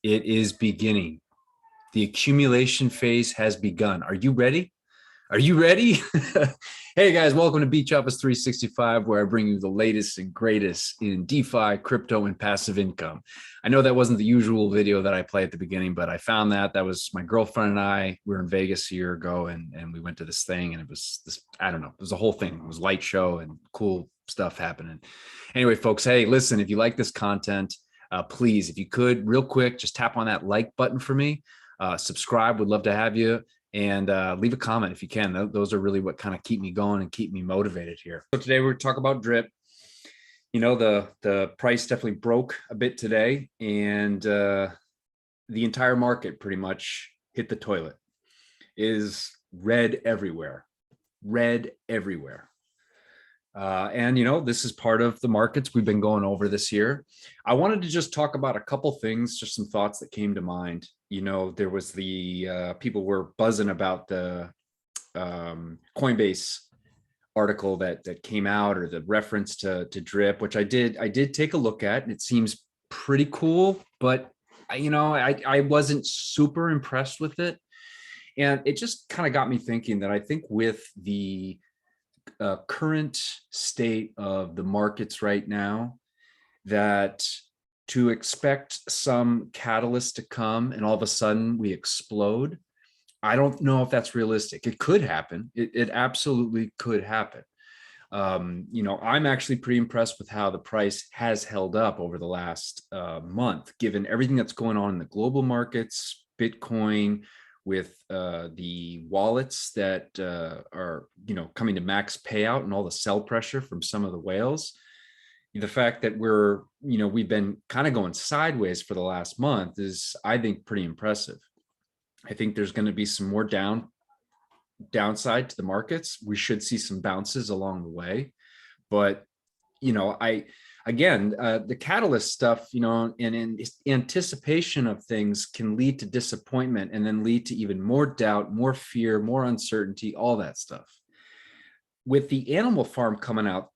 It is beginning. The accumulation phase has begun. Are you ready? Are you ready? Hey guys, welcome to Beach Office 365, where I bring you the latest and greatest in DeFi, crypto, and passive income. I know that wasn't the usual video that I play at the beginning, but I found that was my girlfriend and I. We were in Vegas a year ago, and we went to this thing, and it was this, I don't know, it was a whole thing. It was a light show and cool stuff happening. Anyway, folks, hey, listen, if you like this content, please, if you could, real quick, just tap on that like button for me. Subscribe, would love to have you. And leave a comment if you can. Those are really what kind of keep me going and keep me motivated here. So today we're talking about drip. You know, the price definitely broke a bit today, and the entire market pretty much hit the toilet. Is red everywhere, red everywhere. And, you know, this is part of the markets we've been going over this year. I wanted to just talk about a couple things, just some thoughts that came to mind. You know, there was the people were buzzing about the Coinbase article that came out, or the reference to drip, which I did take a look at, and it seems pretty cool, but I wasn't super impressed with it. And it just kind of got me thinking that I think with the current state of the markets right now, that to expect some catalyst to come and all of a sudden we explode, I don't know if that's realistic. It could happen. It absolutely could happen. You know, I'm actually pretty impressed with how the price has held up over the last month, given everything that's going on in the global markets, Bitcoin, with the wallets that are, coming to max payout, and all the sell pressure from some of the whales. The fact that we've been kind of going sideways for the last month is, I think, pretty impressive. I think there's going to be some more downside to the markets. We should see some bounces along the way, but the catalyst stuff, and in anticipation of things can lead to disappointment, and then lead to even more doubt, more fear, more uncertainty, all that stuff. With the animal farm coming out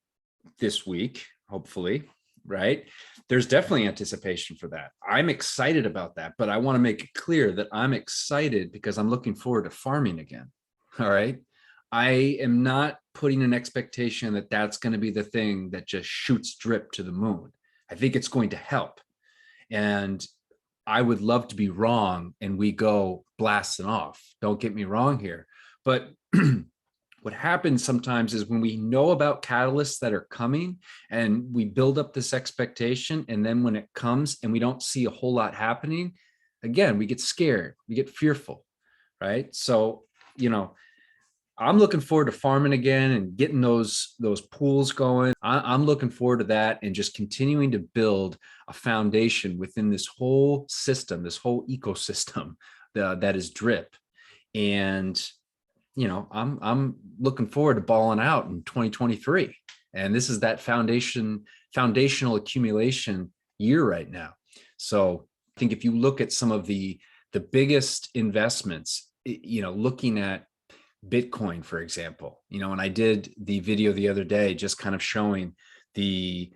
this week, hopefully, right? There's definitely anticipation for that. I'm excited about that, but I want to make it clear that I'm excited because I'm looking forward to farming again. All right. I am not putting an expectation that that's going to be the thing that just shoots drip to the moon. I think it's going to help. And I would love to be wrong and we go blasting off. Don't get me wrong here. But what happens sometimes is when we know about catalysts that are coming and we build up this expectation, and then when it comes and we don't see a whole lot happening, again, we get scared, we get fearful, right? So, I'm looking forward to farming again and getting those pools going. I'm looking forward to that, and just continuing to build a foundation within this whole system, this whole ecosystem that is drip. And I'm looking forward to balling out in 2023. And this is that foundational accumulation year right now. So I think if you look at some of the biggest investments, looking at Bitcoin, for example, and I did the video the other day, just kind of showing the,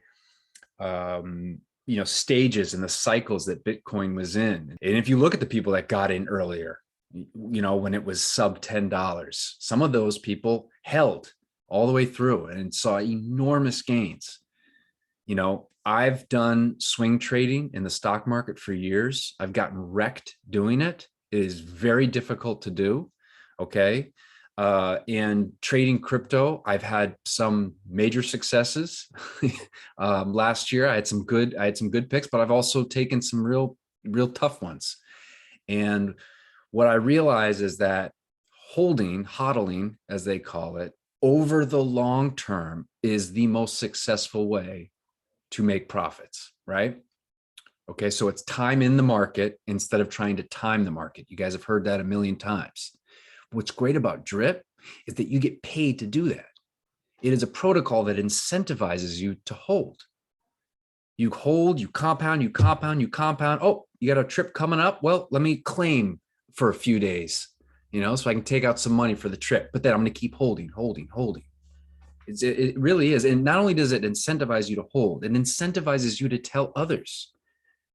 stages and the cycles that Bitcoin was in. And if you look at the people that got in earlier, when it was sub $10, some of those people held all the way through and saw enormous gains. I've done swing trading in the stock market for years. I've gotten wrecked doing it. It is very difficult to do. Okay. And trading crypto, I've had some major successes. Last year, I had some good picks, but I've also taken some real tough ones. And what I realize is that hodling, as they call it, over the long term is the most successful way to make profits, right? Okay, so it's time in the market instead of trying to time the market. You guys have heard that a million times. What's great about drip is that you get paid to do that. It is a protocol that incentivizes you to hold. You hold, you compound, you compound, you compound. Oh, you got a trip coming up? Well, let me claim for a few days, so I can take out some money for the trip, but then I'm going to keep holding. It really is. And not only does it incentivize you to hold, it incentivizes you to tell others.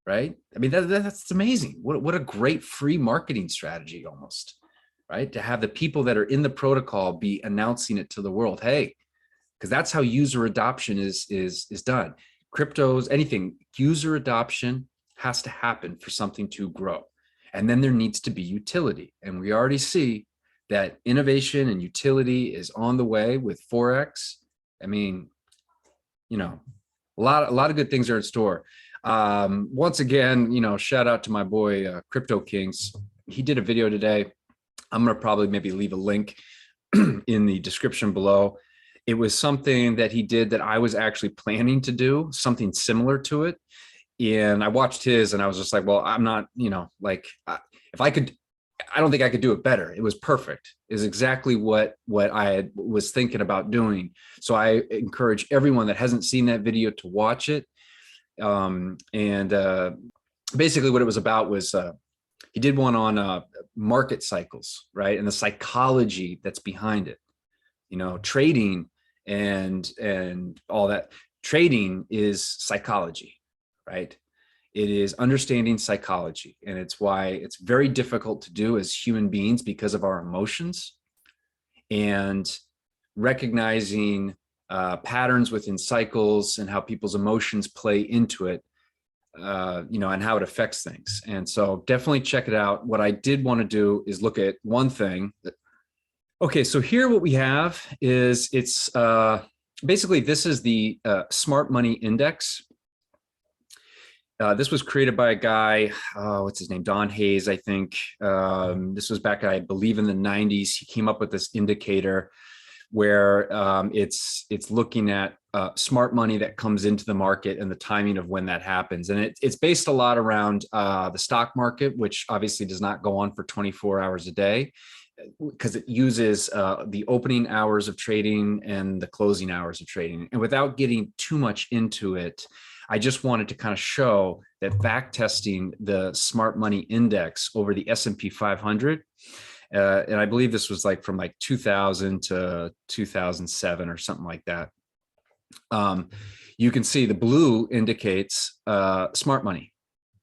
right? I mean, that's amazing. What a great free marketing strategy almost, right? To have the people that are in the protocol be announcing it to the world. Hey, because that's how user adoption is done. Cryptos, anything, user adoption has to happen for something to grow. And then there needs to be utility. And we already see that innovation and utility is on the way with Forex. I mean, you know, a lot of good things are in store. Once again, shout out to my boy Crypto Kings. He did a video today. I'm gonna probably maybe leave a link in the description below. It was something that he did that I was actually planning to do, something similar to it. And I watched his and I was just like, well, I'm not, if I could, I don't think I could do it better. It was perfect. It was exactly what was thinking about doing. So I encourage everyone that hasn't seen that video to watch it. Basically what it was about was he did one on market cycles, right? And the psychology that's behind it. Trading and all that. Trading is psychology, right? It is understanding psychology, and it's why it's very difficult to do as human beings because of our emotions, and recognizing patterns within cycles and how people's emotions play into it, and how it affects things. And so definitely check it out. What I did want to do is look at one thing. Okay, so here what we have is it's basically this is the smart money index. This was created by a guy, what's his name? Don Hayes, I think. This was back, I believe, in the 90s. He came up with this indicator where it's looking at smart money that comes into the market and the timing of when that happens. And it's based a lot around the stock market, which obviously does not go on for 24 hours a day, because it uses the opening hours of trading and the closing hours of trading. And without getting too much into it, I just wanted to kind of show that back testing the smart money index over the S&P 500, and I believe this was like from like 2000 to 2007 or something like that. You can see the blue indicates smart money.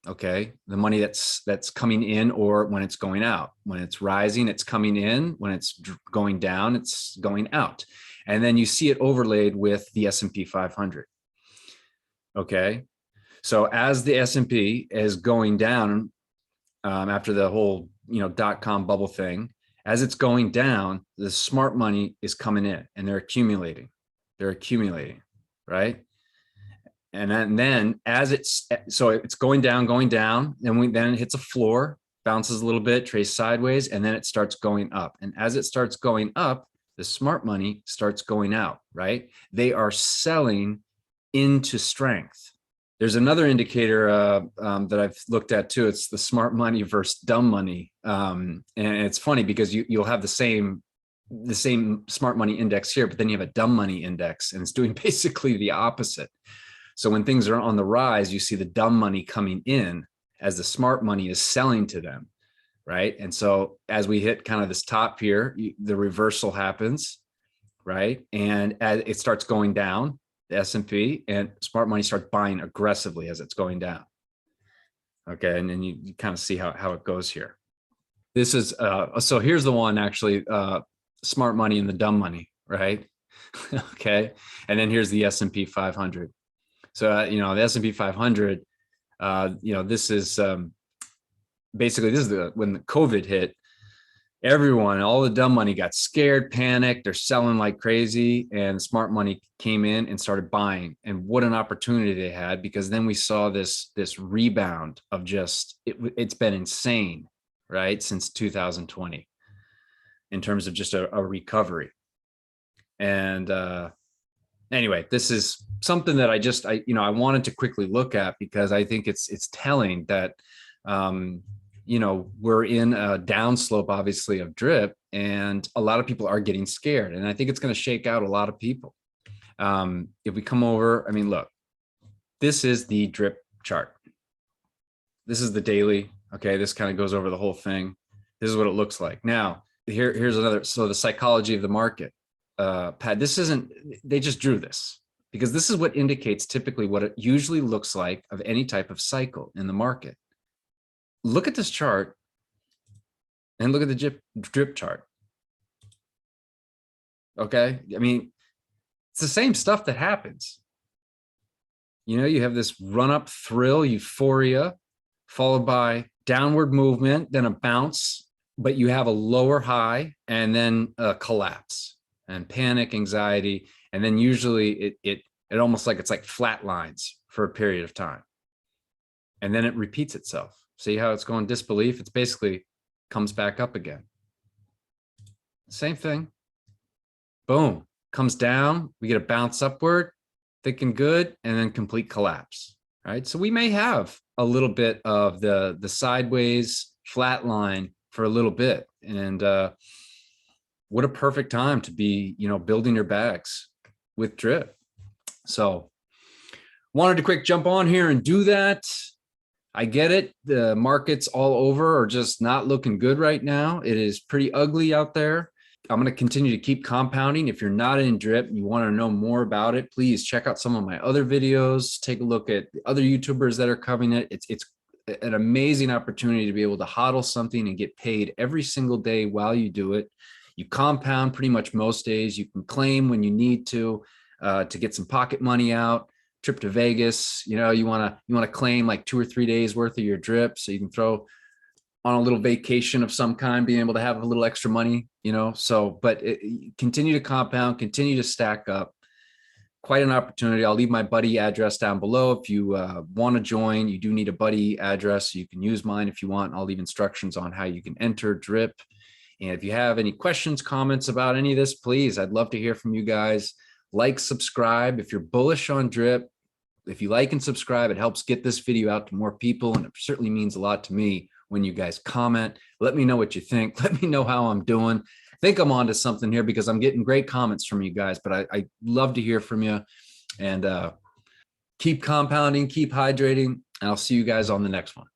Okay, the money that's coming in, or when it's going out. When it's rising, it's coming in. When it's going down, it's going out. And then you see it overlaid with the S&P 500. Okay, so as the S&P is going down after the whole .com bubble thing, as it's going down, the smart money is coming in and they're accumulating, right? And then as it's going down, then it hits a floor, bounces a little bit, traces sideways, and then it starts going up. And as it starts going up, the smart money starts going out, right? They are selling into strength. There's another indicator that I've looked at too. It's the smart money versus dumb money. And it's funny because you'll have the same smart money index here, but then you have a dumb money index, and it's doing basically the opposite. So when things are on the rise, you see the dumb money coming in as the smart money is selling to them, right? And so as we hit kind of this top here, the reversal happens, right? And as it starts going down, the S&P, and smart money starts buying aggressively as it's going down. Okay, and then you kind of see how it goes here. This is, so here's the one actually, smart money and the dumb money, right? Okay, and then here's the S&P 500. So, the S&P 500, this is basically, when the COVID hit, everyone, all the dumb money got scared, panicked, they're selling like crazy, and smart money came in and started buying. And what an opportunity they had, because then we saw this rebound of just, it's been insane, right? Since 2020 in terms of just a recovery. And anyway, this is something that I wanted to quickly look at, because I think it's telling that, we're in a downslope, obviously, of drip, and a lot of people are getting scared. And I think it's going to shake out a lot of people. If we come over, look, this is the drip chart. This is the daily. Okay, this kind of goes over the whole thing. This is what it looks like. Now, here's another. So the psychology of the market. Pat, this isn't, they just drew this because this is what indicates typically what it usually looks like of any type of cycle in the market. Look at this chart and look at the drip chart. Okay. I mean, it's the same stuff that happens. You know, you have this run up thrill, euphoria, followed by downward movement, then a bounce, but you have a lower high and then a collapse and panic, anxiety. And then usually it almost like it's like flat lines for a period of time. And then it repeats itself. See how it's going disbelief? It's basically comes back up again. Same thing. Boom, comes down. We get a bounce upward, thick and good, and then complete collapse. Right. So we may have a little bit of the sideways flat line for a little bit. And what a perfect time to be, you know, building your bags with drip. So wanted to quick jump on here and do that. I get it. The markets all over are just not looking good right now. It is pretty ugly out there. I'm going to continue to keep compounding. If you're not in drip and you want to know more about it, please check out some of my other videos. Take a look at the other YouTubers that are covering it. It's an amazing opportunity to be able to hodl something and get paid every single day while you do it. You compound pretty much most days. You can claim when you need to get some pocket money out. Trip to Vegas, you know, you want to claim like 2 or 3 days worth of your drip so you can throw on a little vacation of some kind, being able to have a little extra money, you know. So, but continue to compound, continue to stack up. Quite an opportunity. I'll leave my buddy address down below. If you want to join, you do need a buddy address. So you can use mine if you want. I'll leave instructions on how you can enter drip. And if you have any questions, comments about any of this, please, I'd love to hear from you guys. Like, subscribe. If you're bullish on drip, if you like and subscribe, it helps get this video out to more people. And it certainly means a lot to me when you guys comment. Let me know what you think. Let me know how I'm doing. I think I'm onto something here because I'm getting great comments from you guys, but I love to hear from you. And keep compounding, keep hydrating, and I'll see you guys on the next one.